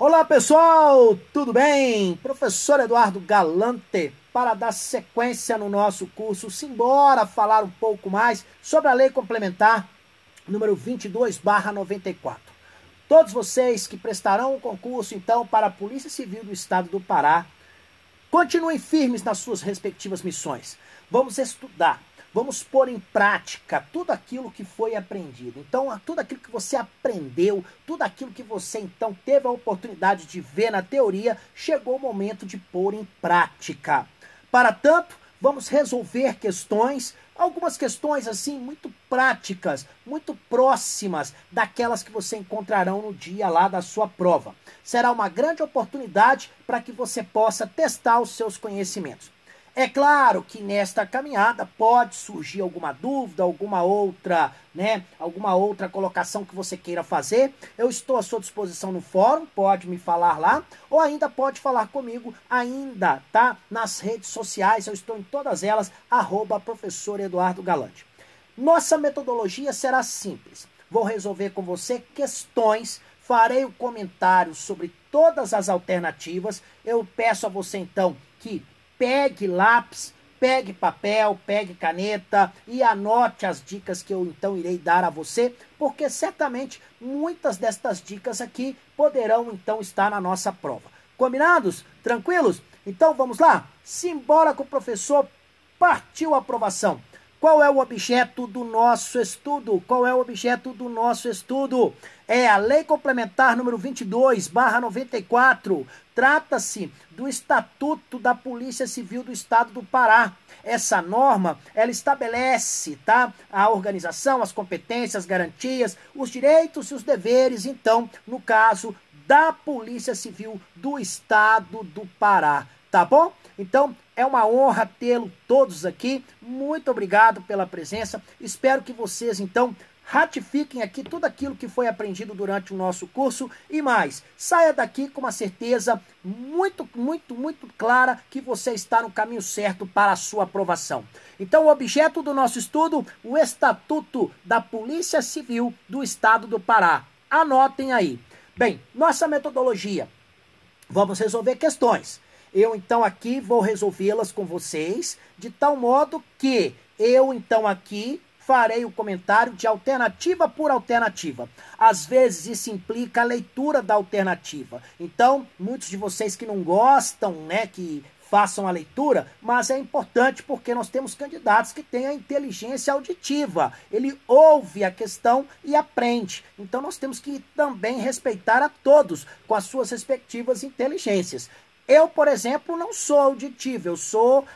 Olá pessoal, tudo bem? Professor Eduardo Galante, para dar sequência no nosso curso, simbora falar um pouco mais sobre a Lei Complementar número 22/94. Todos vocês que prestarão o concurso, então, para a Polícia Civil do Estado do Pará, continuem firmes nas suas respectivas missões. Vamos estudar, vamos pôr em prática tudo aquilo que foi aprendido. Então, tudo aquilo que você aprendeu, tudo aquilo que você, então, teve a oportunidade de ver na teoria, chegou o momento de pôr em prática. Para tanto, vamos resolver questões, algumas questões assim muito práticas, muito próximas daquelas que você encontrarão no dia lá da sua prova. Será uma grande oportunidade para que você possa testar os seus conhecimentos. É claro que nesta caminhada pode surgir alguma dúvida, alguma outra colocação que você queira fazer. Eu estou à sua disposição no fórum, pode me falar lá, ou ainda pode falar comigo ainda, tá? Nas redes sociais, eu estou em todas elas, @professor Eduardo Galante. Nossa metodologia será simples. Vou resolver com você questões, farei o comentário sobre todas as alternativas. Eu peço a você então que pegue lápis, pegue papel, pegue caneta e anote as dicas que eu então irei dar a você, porque certamente muitas destas dicas aqui poderão então estar na nossa prova. Combinados? Tranquilos? Então vamos lá? Simbora com o professor, partiu a aprovação. Qual é o objeto do nosso estudo? Qual é o objeto do nosso estudo? É a Lei Complementar número 22/94. Trata-se do Estatuto da Polícia Civil do Estado do Pará. Essa norma, ela estabelece, tá, a organização, as competências, as garantias, os direitos e os deveres, então, no caso da Polícia Civil do Estado do Pará. Tá bom? Então, é uma honra tê-lo todos aqui. Muito obrigado pela presença. Espero que vocês, então, ratifiquem aqui tudo aquilo que foi aprendido durante o nosso curso e mais. Saia daqui com uma certeza muito clara que você está no caminho certo para a sua aprovação. Então, o objeto do nosso estudo, o Estatuto da Polícia Civil do Estado do Pará. Anotem aí. Bem, nossa metodologia. Vamos resolver questões. Eu, então, aqui vou resolvê-las com vocês, de tal modo que eu, então, aqui farei o comentário de alternativa por alternativa. Às vezes, isso implica a leitura da alternativa. Então, muitos de vocês que não gostam, né, que façam a leitura, mas é importante porque nós temos candidatos que têm a inteligência auditiva. Ele ouve a questão e aprende. Então, nós temos que também respeitar a todos com as suas respectivas inteligências. Eu, por exemplo, não sou auditivo,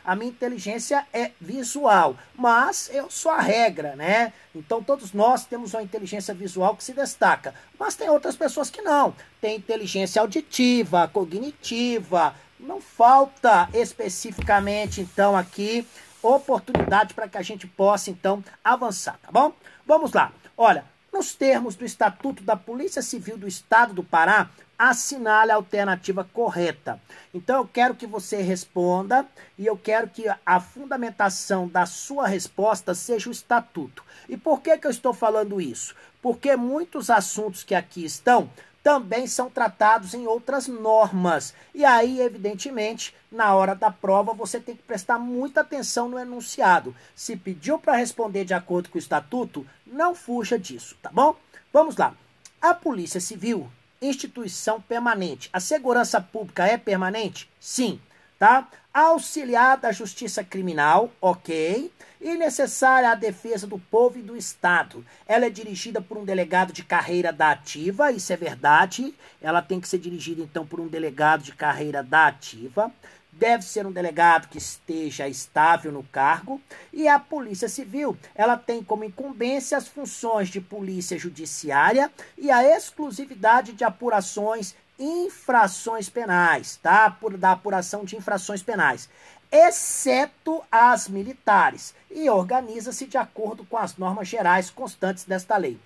a minha inteligência é visual, mas eu sou a regra, né? Então todos nós temos uma inteligência visual que se destaca, mas tem outras pessoas que não, tem inteligência auditiva, cognitiva, não falta especificamente, então, aqui, oportunidade para que a gente possa, então, avançar, tá bom? Vamos lá, olha, nos termos do Estatuto da Polícia Civil do Estado do Pará, assinale a alternativa correta. Então, eu quero que você responda e eu quero que a fundamentação da sua resposta seja o estatuto. E por que eu estou falando isso? Porque muitos assuntos que aqui estão também são tratados em outras normas. E aí, evidentemente, na hora da prova, você tem que prestar muita atenção no enunciado. Se pediu para responder de acordo com o estatuto, não fuja disso, tá bom? Vamos lá. A Polícia Civil, instituição permanente. A segurança pública é permanente? Sim, tá? Auxiliar da justiça criminal, ok. E necessária à defesa do povo e do Estado. Ela é dirigida por um delegado de carreira da ativa, isso é verdade. Ela tem que ser dirigida, então, por um delegado de carreira da ativa. Deve ser um delegado que esteja estável no cargo. E a Polícia Civil, ela tem como incumbência as funções de polícia judiciária e a exclusividade de apurações infrações penais, tá? Da apuração de infrações penais, exceto as militares, e organiza-se de acordo com as normas gerais constantes desta lei.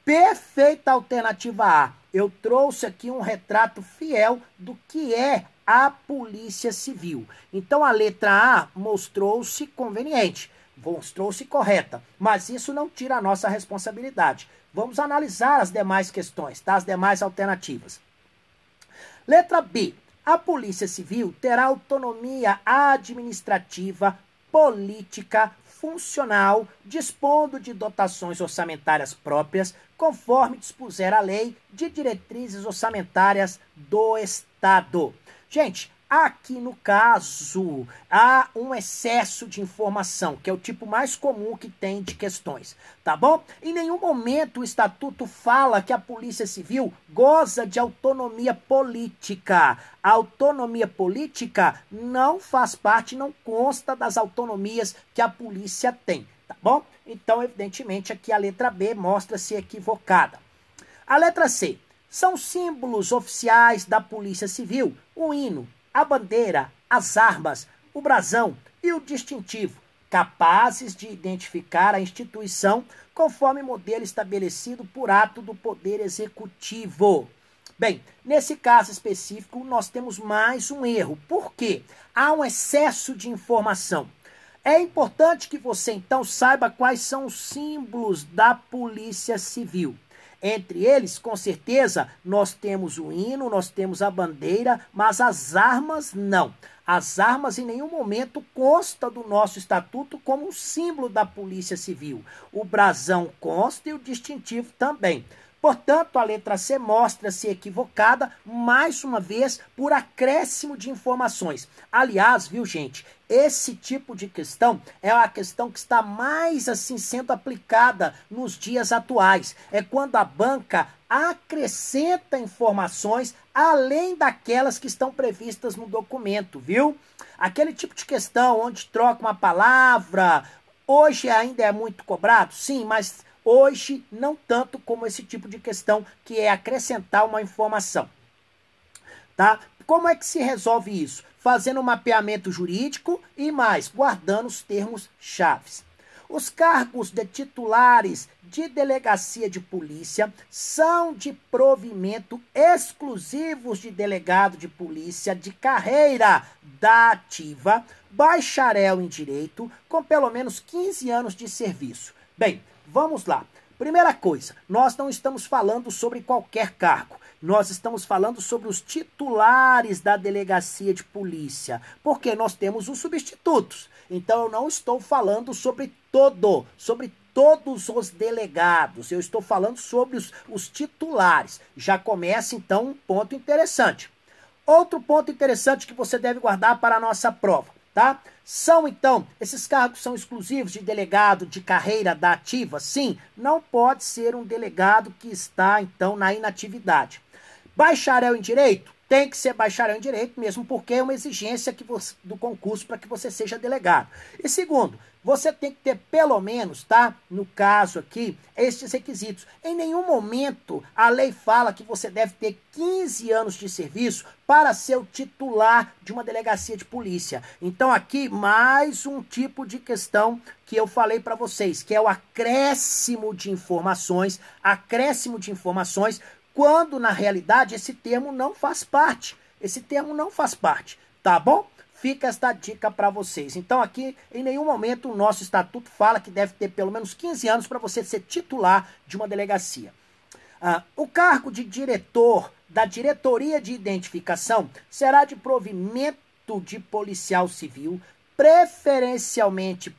Perfeita alternativa A. Eu trouxe aqui um retrato fiel do que é a Polícia Civil. Então, a letra A mostrou-se conveniente, mostrou-se correta, mas isso não tira a nossa responsabilidade. Vamos analisar as demais questões, tá? As demais alternativas. Letra B. A Polícia Civil terá autonomia administrativa, política, funcional, dispondo de dotações orçamentárias próprias, conforme dispuser a lei de diretrizes orçamentárias do Estado. Gente, aqui no caso, há um excesso de informação, que é o tipo mais comum que tem de questões, tá bom? Em nenhum momento o Estatuto fala que a Polícia Civil goza de autonomia política. A autonomia política não faz parte, não consta das autonomias que a polícia tem, tá bom? Então, evidentemente, aqui a letra B mostra-se equivocada. A letra C. São símbolos oficiais da Polícia Civil o hino, a bandeira, as armas, o brasão e o distintivo, capazes de identificar a instituição conforme modelo estabelecido por ato do Poder Executivo. Bem, nesse caso específico, nós temos mais um erro. Por quê? Há um excesso de informação. É importante que você, então, saiba quais são os símbolos da Polícia Civil. Entre eles, com certeza, nós temos o hino, nós temos a bandeira, mas as armas não. As armas em nenhum momento consta do nosso estatuto como um símbolo da Polícia Civil. O brasão consta e o distintivo também. Portanto, a letra C mostra-se equivocada, mais uma vez, por acréscimo de informações. Aliás, viu, gente, esse tipo de questão é a questão que está mais assim sendo aplicada nos dias atuais. É quando a banca acrescenta informações além daquelas que estão previstas no documento, viu? Aquele tipo de questão onde troca uma palavra, hoje ainda é muito cobrado? Sim, mas hoje, não tanto como esse tipo de questão, que é acrescentar uma informação. Tá? Como é que se resolve isso? Fazendo um mapeamento jurídico e mais, guardando os termos chaves. Os cargos de titulares de delegacia de polícia são de provimento exclusivos de delegado de polícia de carreira da ativa, bacharel em direito, com pelo menos 15 anos de serviço. Bem, vamos lá. Primeira coisa, nós não estamos falando sobre qualquer cargo. Nós estamos falando sobre os titulares da delegacia de polícia, porque nós temos os substitutos. Então, eu não estou falando sobre todos os delegados. Eu estou falando sobre os titulares. Já começa, então, um ponto interessante. Outro ponto interessante que você deve guardar para a nossa prova, tá? Esses cargos são exclusivos de delegado de carreira da ativa? Sim, não pode ser um delegado que está, então, na inatividade. Bacharel em Direito? Tem que ser bacharel em Direito mesmo, porque é uma exigência do concurso para que você seja delegado. E segundo, você tem que ter pelo menos, tá? No caso aqui, estes requisitos. Em nenhum momento a lei fala que você deve ter 15 anos de serviço para ser o titular de uma delegacia de polícia. Então aqui mais um tipo de questão que eu falei para vocês, que é o acréscimo de informações, quando na realidade esse termo não faz parte. Tá bom? Fica esta dica para vocês. Então aqui, em nenhum momento, o nosso estatuto fala que deve ter pelo menos 15 anos para você ser titular de uma delegacia. O cargo de diretor da diretoria de identificação será de provimento de policial civil, preferencialmente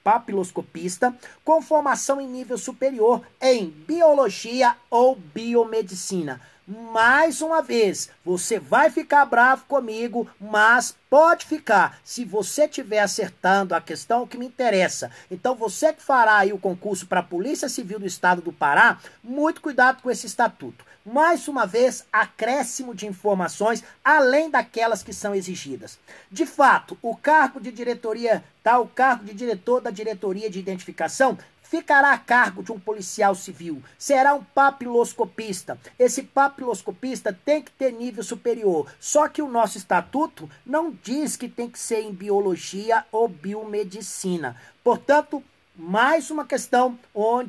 papiloscopista, com formação em nível superior em biologia ou biomedicina. Mais uma vez, você vai ficar bravo comigo, mas pode ficar, se você estiver acertando a questão que me interessa. Então, você que fará aí o concurso para a Polícia Civil do Estado do Pará, muito cuidado com esse estatuto. Mais uma vez, acréscimo de informações, além daquelas que são exigidas. De fato, o cargo de diretoria, o cargo de diretor da diretoria de identificação ficará a cargo de um policial civil. Será um papiloscopista. Esse papiloscopista tem que ter nível superior. Só que o nosso estatuto não diz que tem que ser em biologia ou biomedicina. Portanto, mais uma questão,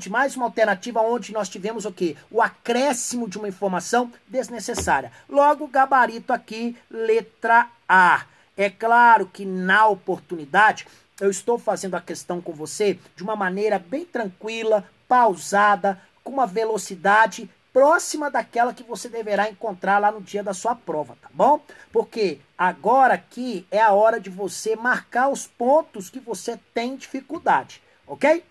mais uma alternativa onde nós tivemos o quê? O acréscimo de uma informação desnecessária. Logo, o gabarito aqui, letra A. É claro que na oportunidade eu estou fazendo a questão com você de uma maneira bem tranquila, pausada, com uma velocidade próxima daquela que você deverá encontrar lá no dia da sua prova, tá bom? Porque agora aqui é a hora de você marcar os pontos que você tem dificuldade, ok?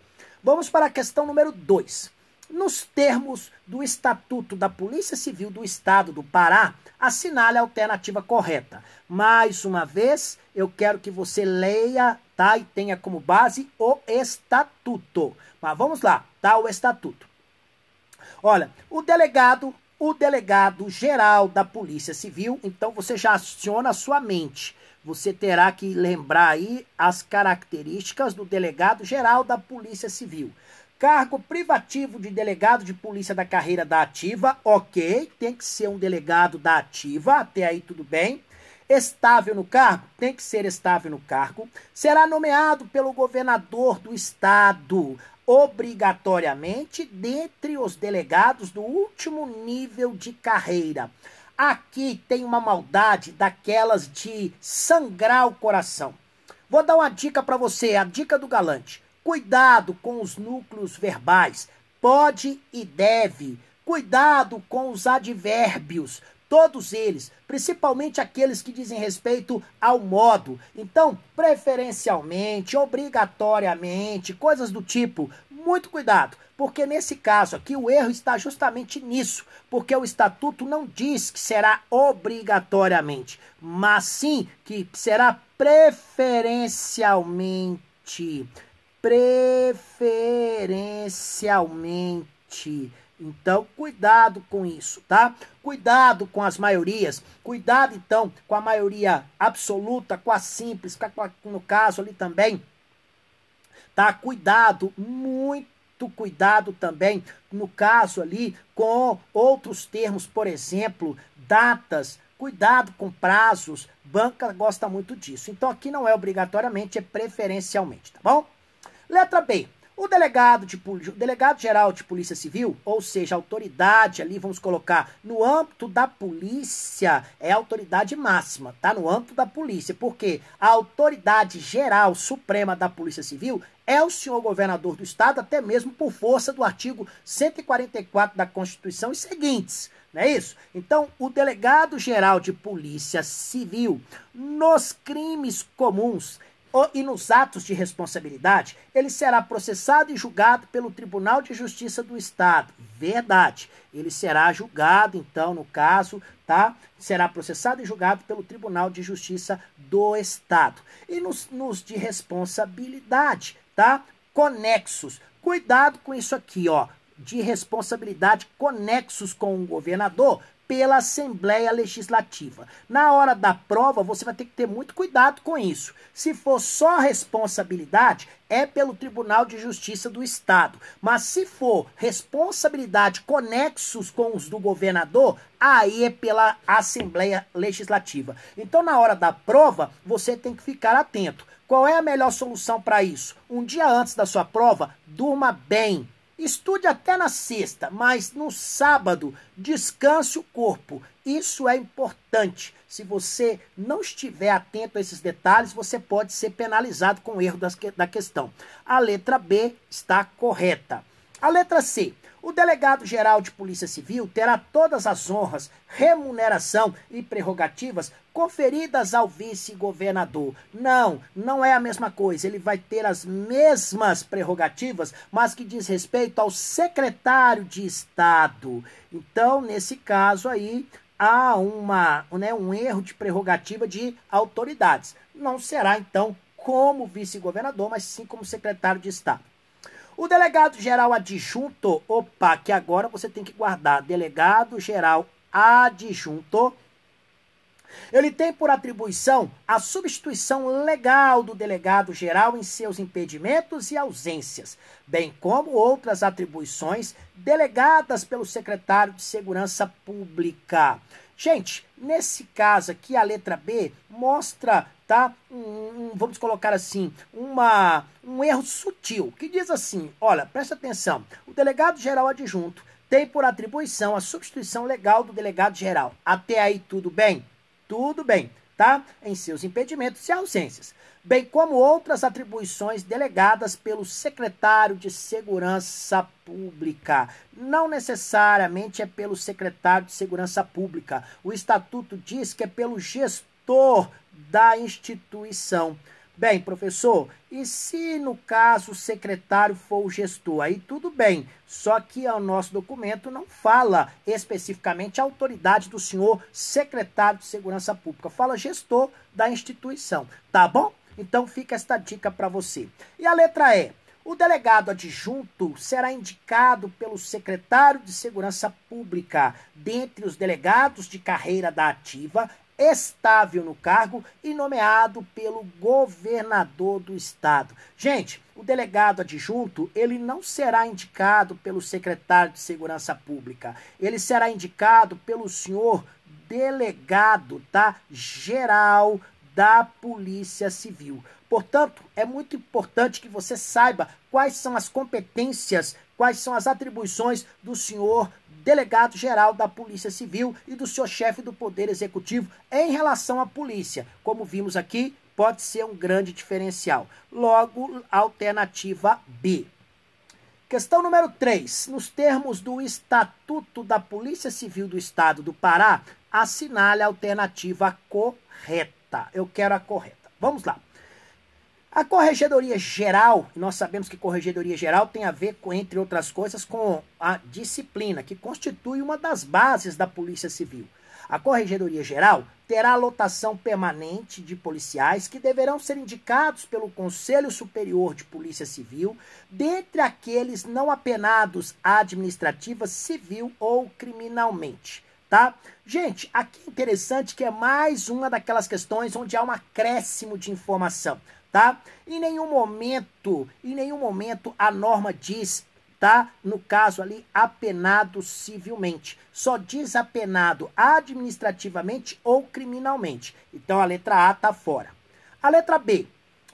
Vamos para a questão número 2. Nos termos do Estatuto da Polícia Civil do Estado do Pará, assinale a alternativa correta. Mais uma vez, eu quero que você leia, tá? E tenha como base o Estatuto. Mas vamos lá, tá? O Estatuto. Olha, o delegado geral da Polícia Civil, então você já aciona a sua mente. Você terá que lembrar aí as características do delegado geral da Polícia Civil. Cargo privativo de delegado de polícia da carreira da ativa, ok, tem que ser um delegado da ativa, até aí tudo bem. Estável no cargo, tem que ser estável no cargo. Será nomeado pelo governador do estado, obrigatoriamente, dentre os delegados do último nível de carreira. Aqui tem uma maldade daquelas de sangrar o coração. Vou dar uma dica para você, a dica do galante. Cuidado com os núcleos verbais, pode e deve. Cuidado com os advérbios, todos eles, principalmente aqueles que dizem respeito ao modo. Então, preferencialmente, obrigatoriamente, coisas do tipo, muito cuidado, porque nesse caso aqui o erro está justamente nisso, porque o estatuto não diz que será obrigatoriamente, mas sim que será preferencialmente. Preferencialmente. Então, cuidado com isso, tá? Cuidado com as maiorias, cuidado então com a maioria absoluta, com a simples, no caso ali também, tá? Cuidado, muito cuidado também, no caso ali, com outros termos, por exemplo, datas, cuidado com prazos, banca gosta muito disso. Então, aqui não é obrigatoriamente, é preferencialmente, tá bom? Letra B. O delegado-geral de Polícia Civil, ou seja, a autoridade ali, vamos colocar, no âmbito da polícia, é a autoridade máxima, tá? No âmbito da polícia, porque a autoridade geral suprema da Polícia Civil é o senhor governador do estado, até mesmo por força do artigo 144 da Constituição e seguintes. Não é isso? Então, o delegado-geral de Polícia Civil, nos crimes comuns e nos atos de responsabilidade, ele será processado e julgado pelo Tribunal de Justiça do Estado. Verdade. Ele será julgado, então, no caso, tá? Será processado e julgado pelo Tribunal de Justiça do Estado. E nos de responsabilidade, tá? Conexos. Cuidado com isso aqui, ó. De responsabilidade conexos com o governador pela Assembleia Legislativa. Na hora da prova, você vai ter que ter muito cuidado com isso. Se for só responsabilidade, é pelo Tribunal de Justiça do Estado. Mas se for responsabilidade conexos com os do governador, aí é pela Assembleia Legislativa. Então, na hora da prova, você tem que ficar atento. Qual é a melhor solução para isso? Um dia antes da sua prova, durma bem. Estude até na sexta, mas no sábado descanse o corpo. Isso é importante. Se você não estiver atento a esses detalhes, você pode ser penalizado com o erro da questão. A letra B está correta. A letra C. O delegado-geral de Polícia Civil terá todas as honras, remuneração e prerrogativas conferidas ao vice-governador. Não é a mesma coisa. Ele vai ter as mesmas prerrogativas, mas que diz respeito ao secretário de Estado. Então, nesse caso aí, há um erro de prerrogativa de autoridades. Não será, então, como vice-governador, mas sim como secretário de Estado. O delegado-geral adjunto, que agora você tem que guardar, delegado-geral adjunto, ele tem por atribuição a substituição legal do delegado-geral em seus impedimentos e ausências, bem como outras atribuições delegadas pelo secretário de Segurança Pública. Gente, nesse caso aqui, a letra B mostra, tá? Vamos colocar assim, um erro sutil, que diz assim, olha, presta atenção, o delegado-geral adjunto tem por atribuição a substituição legal do delegado-geral. Até aí tudo bem? Tudo bem, tá? Em seus impedimentos e ausências. bem como outras atribuições delegadas pelo secretário de Segurança Pública. Não necessariamente é pelo secretário de Segurança Pública. O estatuto diz que é pelo gestor da instituição. Bem, professor, e se no caso o secretário for o gestor? Aí tudo bem, só que o nosso documento não fala especificamente a autoridade do senhor secretário de Segurança Pública, fala gestor da instituição, tá bom? Então fica esta dica para você. E a letra E. O delegado adjunto será indicado pelo secretário de Segurança Pública, dentre os delegados de carreira da ativa, estável no cargo e nomeado pelo governador do estado. Gente, o delegado adjunto, ele não será indicado pelo secretário de Segurança Pública. Ele será indicado pelo senhor delegado, tá? Geral da Polícia Civil. Portanto, é muito importante que você saiba quais são as competências, quais são as atribuições do senhor delegado-geral da Polícia Civil e do seu chefe do Poder Executivo em relação à polícia. Como vimos aqui, pode ser um grande diferencial. Logo, alternativa B. Questão número 3. Nos termos do Estatuto da Polícia Civil do Estado do Pará, assinale a alternativa correta. Eu quero a correta. Vamos lá. A Corregedoria Geral, nós sabemos que Corregedoria Geral tem a ver, entre outras coisas, com a disciplina, que constitui uma das bases da Polícia Civil. A Corregedoria Geral terá lotação permanente de policiais que deverão ser indicados pelo Conselho Superior de Polícia Civil, dentre aqueles não apenados administrativa, civil ou criminalmente. Tá? Gente, aqui é interessante que é mais uma daquelas questões onde há um acréscimo de informação. Tá? Em nenhum momento a norma diz, tá? No caso ali, apenado civilmente. Só diz apenado administrativamente ou criminalmente. Então a letra A tá fora. A letra B.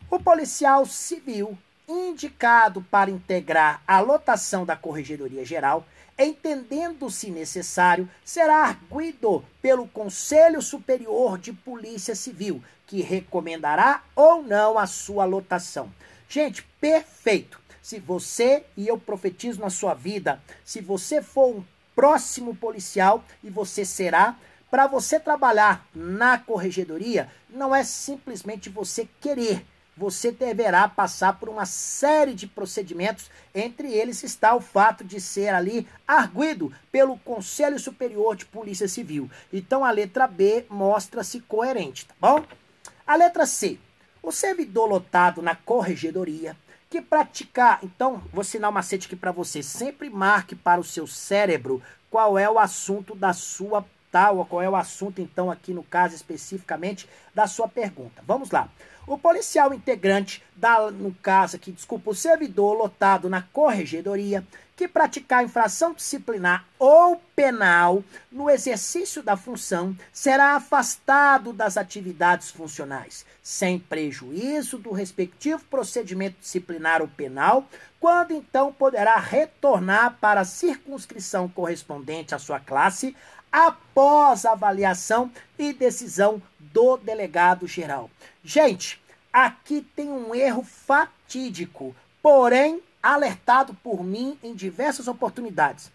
O policial civil indicado para integrar a lotação da Corregedoria Geral, entendendo-se necessário, será arguido pelo Conselho Superior de Polícia Civil, que recomendará ou não a sua lotação. Gente, perfeito. Se você, e eu profetizo na sua vida, se você for um próximo policial, e você será, para você trabalhar na corregedoria, não é simplesmente você querer. Você deverá passar por uma série de procedimentos, entre eles está o fato de ser ali arguido pelo Conselho Superior de Polícia Civil. Então a letra B mostra-se coerente, tá bom? A letra C. O servidor lotado na corregedoria que praticar... Então, vou ensinar um macete aqui para você. Sempre marque para o seu cérebro qual é o assunto da sua... qual é o assunto, então, aqui no caso especificamente da sua pergunta. Vamos lá. O policial integrante, no caso aqui, o servidor lotado na corregedoria que praticar infração disciplinar ou penal no exercício da função será afastado das atividades funcionais, sem prejuízo do respectivo procedimento disciplinar ou penal, quando então poderá retornar para a circunscrição correspondente à sua classe após a avaliação e decisão do delegado geral. Gente, aqui tem um erro fatídico, porém alertado por mim em diversas oportunidades.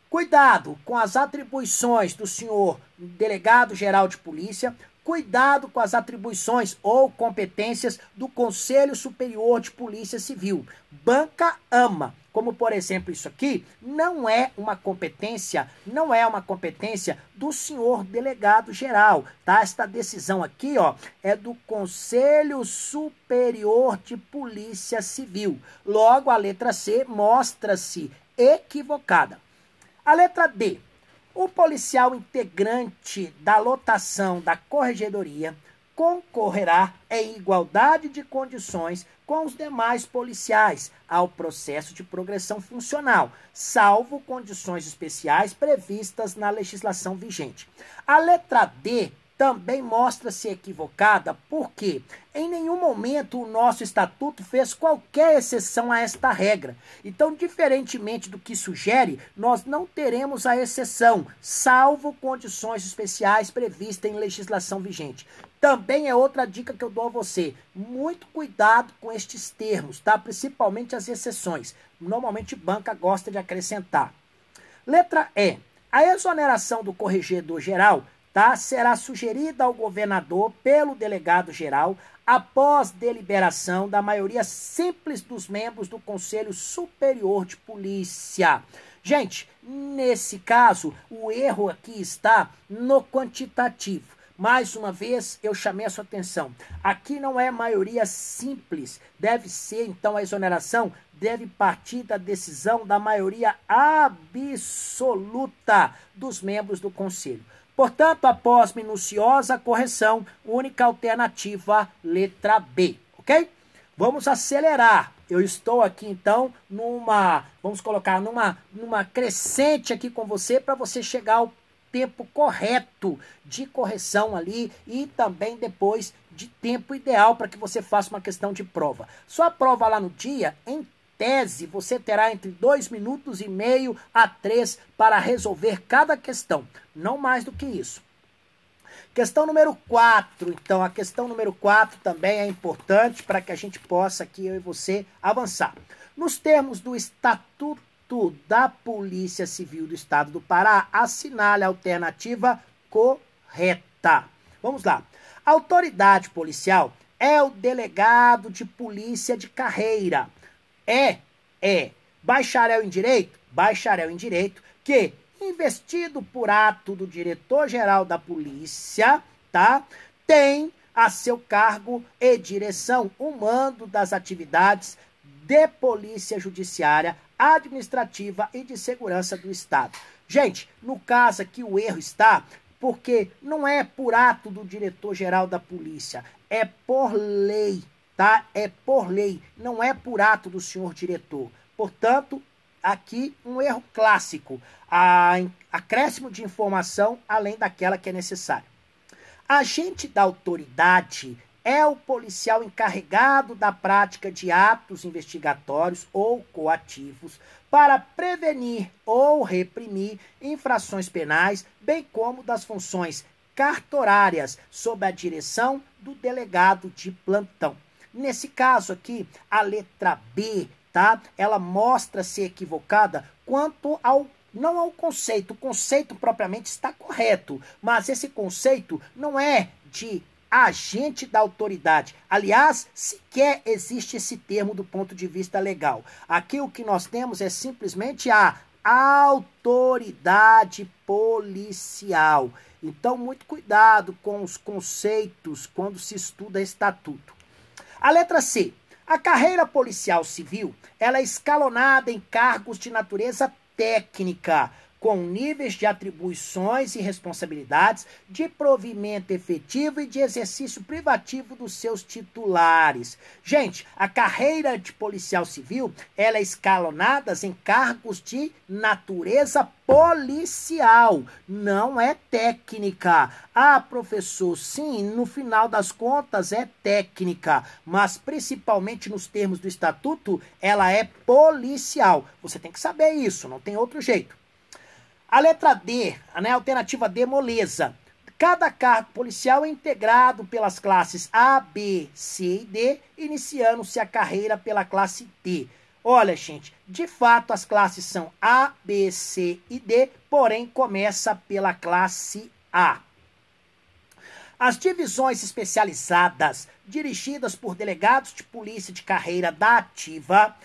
Cuidado com as atribuições do senhor delegado geral de polícia, cuidado com as atribuições ou competências do Conselho Superior de Polícia Civil. Banca ama. Como, por exemplo, isso aqui não é uma competência do senhor delegado geral, tá? Esta decisão aqui, ó, é do Conselho Superior de Polícia Civil. Logo, a letra C mostra-se equivocada. A letra D. O policial integrante da lotação da corregedoria concorrerá em igualdade de condições com os demais policiais ao processo de progressão funcional, salvo condições especiais previstas na legislação vigente. A letra D também mostra-se equivocada porque em nenhum momento o nosso estatuto fez qualquer exceção a esta regra. Então, diferentemente do que sugere, nós não teremos a exceção, salvo condições especiais previstas em legislação vigente. Também é outra dica que eu dou a você. Muito cuidado com estes termos, tá? Principalmente as exceções. Normalmente banca gosta de acrescentar. Letra E. A exoneração do corregedor geral, tá, será sugerida ao governador pelo delegado geral após deliberação da maioria simples dos membros do Conselho Superior de Polícia. Gente, nesse caso, o erro aqui está no quantitativo. Mais uma vez, eu chamei a sua atenção. Aqui não é maioria simples. Deve ser, então, a exoneração deve partir da decisão da maioria absoluta dos membros do Conselho. Portanto, após minuciosa correção, única alternativa, letra B, ok? Vamos acelerar. Eu estou aqui, então, vamos colocar numa crescente aqui com você para você chegar ao tempo correto de correção ali e também depois de tempo ideal para que você faça uma questão de prova. Sua prova lá no dia, em tese, você terá entre 2 minutos e meio a 3 para resolver cada questão, não mais do que isso. Questão número 4, então a questão número 4 também é importante para que a gente possa aqui, eu e você, avançar. Nos termos do Estatuto da Polícia Civil do Estado do Pará, assinale a alternativa correta. Vamos lá. A autoridade policial é o delegado de polícia de carreira. Bacharel em direito, que, investido por ato do diretor-geral da polícia, tá, tem a seu cargo e direção o mando das atividades de polícia judiciária, administrativa e de segurança do Estado. Gente, no caso aqui o erro está porque não é por ato do diretor-geral da polícia, é por lei, tá? É por lei, não é por ato do senhor diretor. Portanto, aqui um erro clássico, acréscimo de informação além daquela que é necessária. Agente da autoridade é o policial encarregado da prática de atos investigatórios ou coativos para prevenir ou reprimir infrações penais, bem como das funções cartorárias sob a direção do delegado de plantão. Nesse caso aqui, a letra B, tá? Ela mostra-se equivocada quanto não ao conceito. O conceito propriamente está correto, mas esse conceito não é de agente da autoridade. Aliás, sequer existe esse termo do ponto de vista legal. Aqui o que nós temos é simplesmente a autoridade policial. Então, muito cuidado com os conceitos quando se estuda estatuto. A letra C. A carreira policial civil, ela é escalonada em cargos de natureza técnica, com níveis de atribuições e responsabilidades, de provimento efetivo e de exercício privativo dos seus titulares. Gente, a carreira de policial civil, ela é escalonada em cargos de natureza policial, não é técnica. Ah, professor, sim, no final das contas é técnica, mas principalmente nos termos do estatuto, ela é policial. Você tem que saber isso, não tem outro jeito. A letra D, né, alternativa D, moleza. Cada cargo policial é integrado pelas classes A, B, C e D, iniciando-se a carreira pela classe D. Olha, gente, de fato as classes são A, B, C e D, porém começa pela classe A. As divisões especializadas, dirigidas por delegados de polícia de carreira da ativa,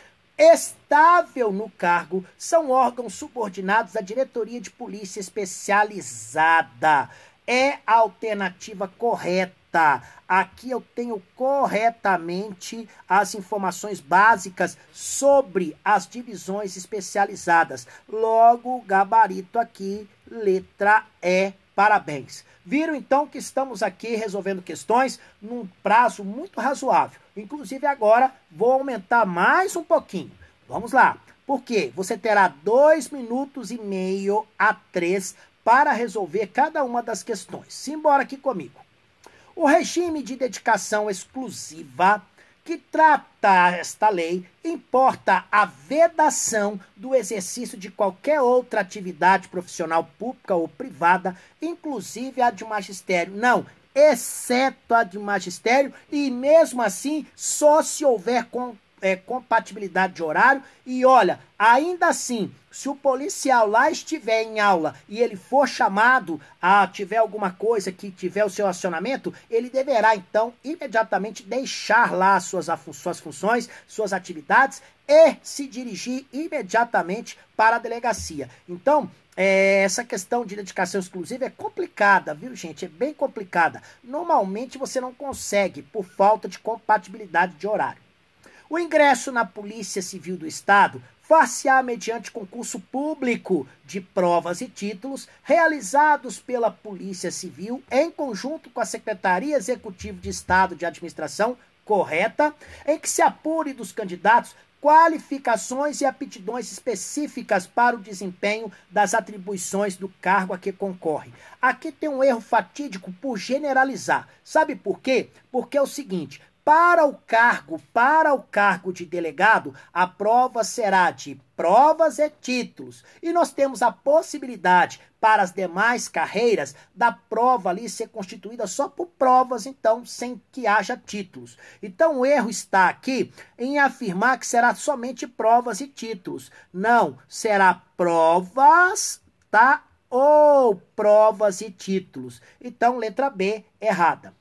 estável no cargo, são órgãos subordinados à diretoria de polícia especializada. É a alternativa correta. Aqui eu tenho corretamente as informações básicas sobre as divisões especializadas. Logo, gabarito aqui, letra E. Parabéns. Viram então que estamos aqui resolvendo questões num prazo muito razoável. Inclusive agora vou aumentar mais um pouquinho. Vamos lá. Porque você terá 2 minutos e meio a 3 para resolver cada uma das questões. Simbora aqui comigo. O regime de dedicação exclusiva que trata esta lei importa a vedação do exercício de qualquer outra atividade profissional pública ou privada, inclusive a de magistério. Não, exceto a de magistério, e mesmo assim, só se houver compatibilidade de horário. E olha, ainda assim, se o policial lá estiver em aula e ele for chamado tiver alguma coisa que tiver o seu acionamento, ele deverá então imediatamente deixar lá suas funções, suas atividades e se dirigir imediatamente para a delegacia. Então, essa questão de dedicação exclusiva é complicada, viu, gente? É bem complicada. Normalmente você não consegue por falta de compatibilidade de horário. O ingresso na Polícia Civil do Estado far-se-á mediante concurso público de provas e títulos realizados pela Polícia Civil em conjunto com a Secretaria Executiva de Estado de Administração Correta, em que se apure dos candidatos qualificações e aptidões específicas para o desempenho das atribuições do cargo a que concorre. Aqui tem um erro fatídico por generalizar. Sabe por quê? Porque é o seguinte: para o cargo de delegado, a prova será de provas e títulos. E nós temos a possibilidade, para as demais carreiras, da prova ali ser constituída só por provas, então, sem que haja títulos. Então, o erro está aqui em afirmar que será somente provas e títulos. Não, será provas, tá? Ou provas e títulos. Então, letra B, errada.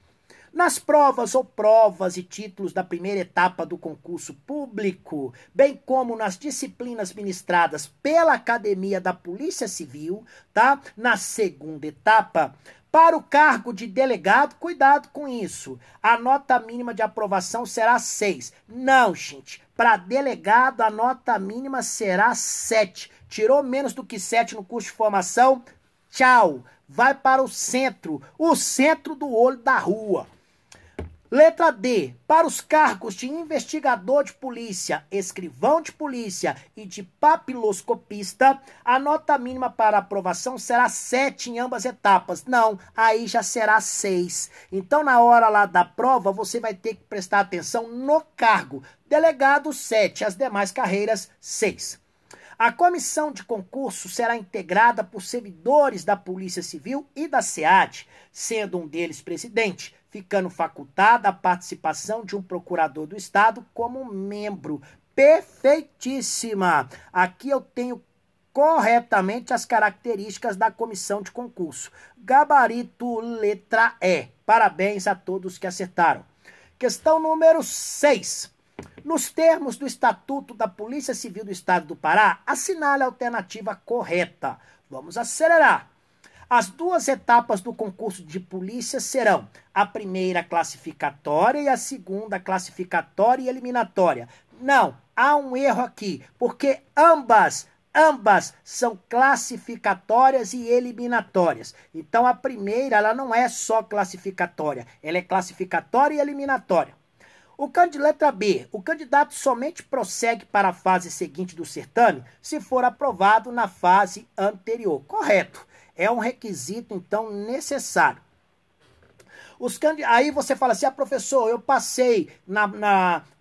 Nas provas ou provas e títulos da primeira etapa do concurso público, bem como nas disciplinas ministradas pela Academia da Polícia Civil, tá? Na segunda etapa, para o cargo de delegado, cuidado com isso, a nota mínima de aprovação será 6. Não, gente, para delegado a nota mínima será 7. Tirou menos do que 7 no curso de formação? Tchau, vai para o centro do olho da rua. Letra D. Para os cargos de investigador de polícia, escrivão de polícia e de papiloscopista, a nota mínima para aprovação será 7 em ambas etapas. Não, aí já será 6. Então, na hora lá da prova, você vai ter que prestar atenção no cargo. Delegado, 7. As demais carreiras, 6. A comissão de concurso será integrada por servidores da Polícia Civil e da SEAD, sendo um deles presidente, ficando facultada a participação de um procurador do Estado como membro. Perfeitíssima! Aqui eu tenho corretamente as características da comissão de concurso. Gabarito letra E. Parabéns a todos que acertaram. Questão número 6. Nos termos do Estatuto da Polícia Civil do Estado do Pará, assinale a alternativa correta. Vamos acelerar. As duas etapas do concurso de polícia serão a primeira classificatória e a segunda classificatória e eliminatória. Não, há um erro aqui, porque ambas são classificatórias e eliminatórias. Então a primeira, ela não é só classificatória, ela é classificatória e eliminatória. Letra B. O candidato somente prossegue para a fase seguinte do certame se for aprovado na fase anterior. Correto. É um requisito, então, necessário. Aí você fala assim, professor, eu passei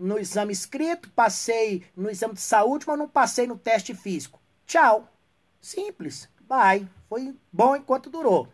no exame escrito, passei no exame de saúde, mas não passei no teste físico. Tchau. Simples. Vai. Foi bom enquanto durou.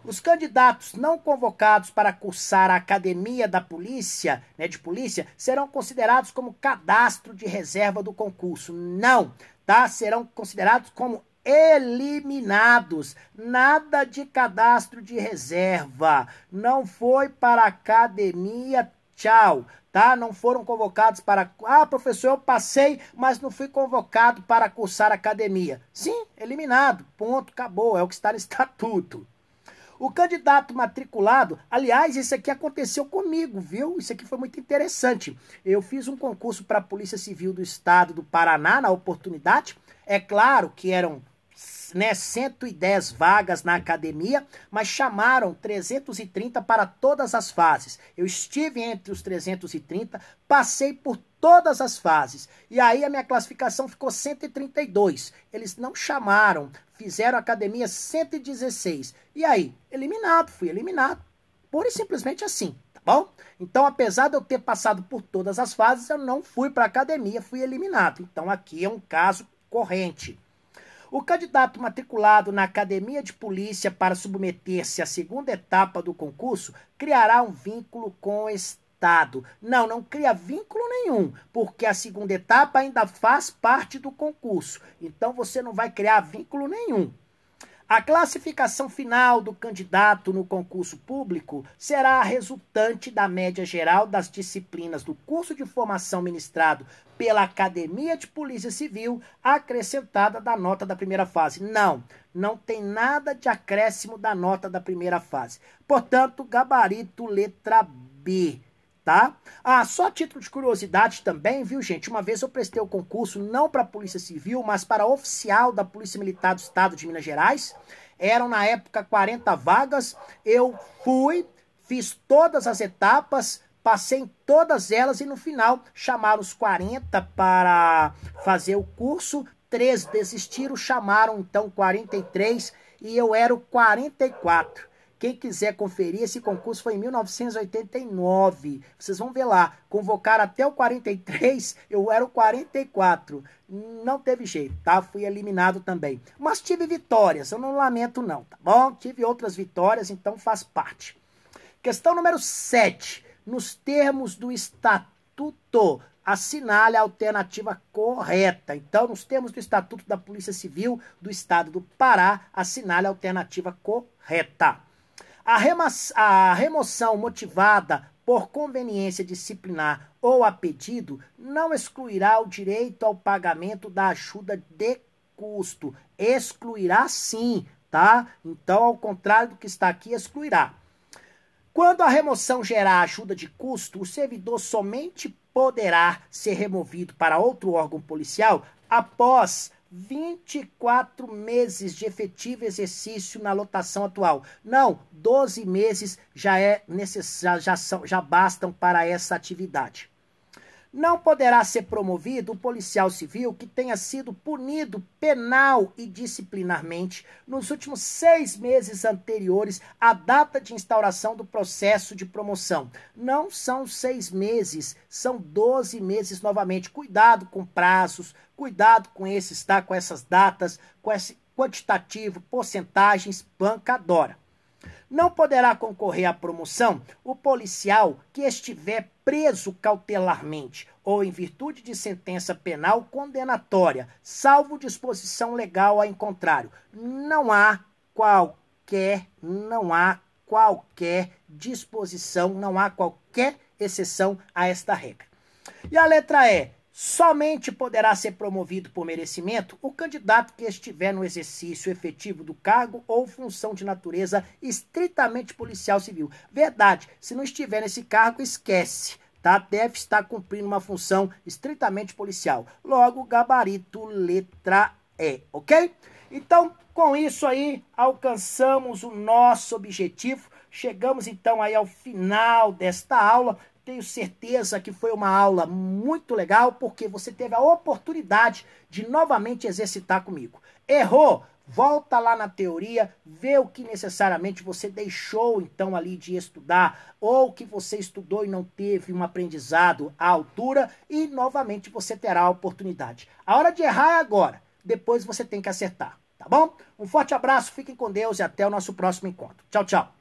Os candidatos não convocados para cursar a Academia da Polícia, de Polícia, serão considerados como cadastro de reserva do concurso. Não, tá? Serão considerados como eliminados. Nada de cadastro de reserva. Não foi para a academia, tchau. Tá? Não foram convocados para... professor, eu passei, mas não fui convocado para cursar a academia. Sim, eliminado. Ponto, acabou. É o que está no estatuto. O candidato matriculado, aliás, isso aqui aconteceu comigo, viu? Isso aqui foi muito interessante. Eu fiz um concurso para a Polícia Civil do Estado do Paraná, na oportunidade. É claro que eram 110 vagas na academia, mas chamaram 330 para todas as fases. Eu estive entre os 330, passei por todas as fases. E aí a minha classificação ficou 132. Eles não chamaram, fizeram a academia 116. E aí? Eliminado, fui eliminado. Pura e simplesmente assim, tá bom? Então, apesar de eu ter passado por todas as fases, eu não fui para a academia, fui eliminado. Então, aqui é um caso corrente. O candidato matriculado na Academia de Polícia para submeter-se à segunda etapa do concurso criará um vínculo com o Estado. Não, não cria vínculo nenhum, porque a segunda etapa ainda faz parte do concurso. Então você não vai criar vínculo nenhum. A classificação final do candidato no concurso público será a resultante da média geral das disciplinas do curso de formação ministrado pela Academia de Polícia Civil, acrescentada da nota da primeira fase. Não, não tem nada de acréscimo da nota da primeira fase. Portanto, gabarito letra B. Tá? Só a título de curiosidade também, viu, gente? Uma vez eu prestei o concurso não para a Polícia Civil, mas para oficial da Polícia Militar do Estado de Minas Gerais. Eram, na época, 40 vagas. Eu fui, fiz todas as etapas, passei em todas elas e, no final, chamaram os 40 para fazer o curso. 3 desistiram, chamaram, então, 43 e eu era o 44. Quem quiser conferir, esse concurso foi em 1989. Vocês vão ver lá. Convocaram até o 43, eu era o 44. Não teve jeito, tá? Fui eliminado também. Mas tive vitórias, eu não lamento não, tá bom? Tive outras vitórias, então faz parte. Questão número 7. Nos termos do Estatuto, assinale a alternativa correta. Então, nos termos do Estatuto da Polícia Civil do Estado do Pará, assinale a alternativa correta. A remoção motivada por conveniência disciplinar ou a pedido não excluirá o direito ao pagamento da ajuda de custo. Excluirá sim, tá? Então, ao contrário do que está aqui, excluirá. Quando a remoção gerar ajuda de custo, o servidor somente poderá ser removido para outro órgão policial após 24 meses de efetivo exercício na lotação atual. Não, 12 meses já é necessário, já bastam para essa atividade. Não poderá ser promovido o policial civil que tenha sido punido penal e disciplinarmente nos últimos 6 meses anteriores à data de instauração do processo de promoção. Não são 6 meses, são 12 meses novamente. Cuidado com prazos, cuidado com esses, tá? Com essas datas, com esse quantitativo, porcentagens, banca adora. Não poderá concorrer à promoção o policial que estiver preso cautelarmente ou em virtude de sentença penal condenatória, salvo disposição legal em contrário. Não há qualquer disposição, não há qualquer exceção a esta regra. E a letra E. Somente poderá ser promovido por merecimento o candidato que estiver no exercício efetivo do cargo ou função de natureza estritamente policial civil. Verdade, se não estiver nesse cargo, esquece, tá? Deve estar cumprindo uma função estritamente policial. Logo, gabarito letra E, ok? Então, com isso aí, alcançamos o nosso objetivo. Chegamos então aí ao final desta aula. Tenho certeza que foi uma aula muito legal, porque você teve a oportunidade de novamente exercitar comigo. Errou? Volta lá na teoria, vê o que necessariamente você deixou então ali de estudar, ou que você estudou e não teve um aprendizado à altura, e novamente você terá a oportunidade. A hora de errar é agora, depois você tem que acertar, tá bom? Um forte abraço, fiquem com Deus e até o nosso próximo encontro. Tchau, tchau.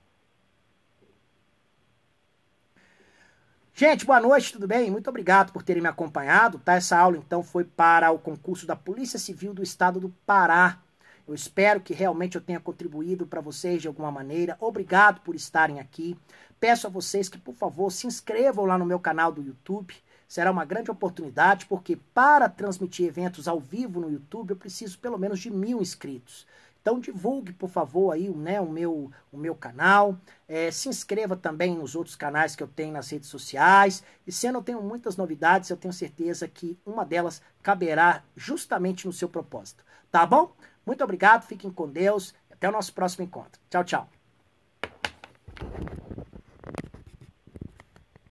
Gente, boa noite, tudo bem? Muito obrigado por terem me acompanhado, tá? Essa aula, então, foi para o concurso da Polícia Civil do Estado do Pará. Eu espero que realmente eu tenha contribuído para vocês de alguma maneira. Obrigado por estarem aqui. Peço a vocês que, por favor, se inscrevam lá no meu canal do YouTube. Será uma grande oportunidade, porque para transmitir eventos ao vivo no YouTube, eu preciso pelo menos de 1000 inscritos. Então divulgue, por favor, aí, né, o meu canal. Se inscreva também nos outros canais que eu tenho nas redes sociais. E sendo eu tenho muitas novidades, eu tenho certeza que uma delas caberá justamente no seu propósito. Tá bom? Muito obrigado, fiquem com Deus. Até o nosso próximo encontro. Tchau, tchau.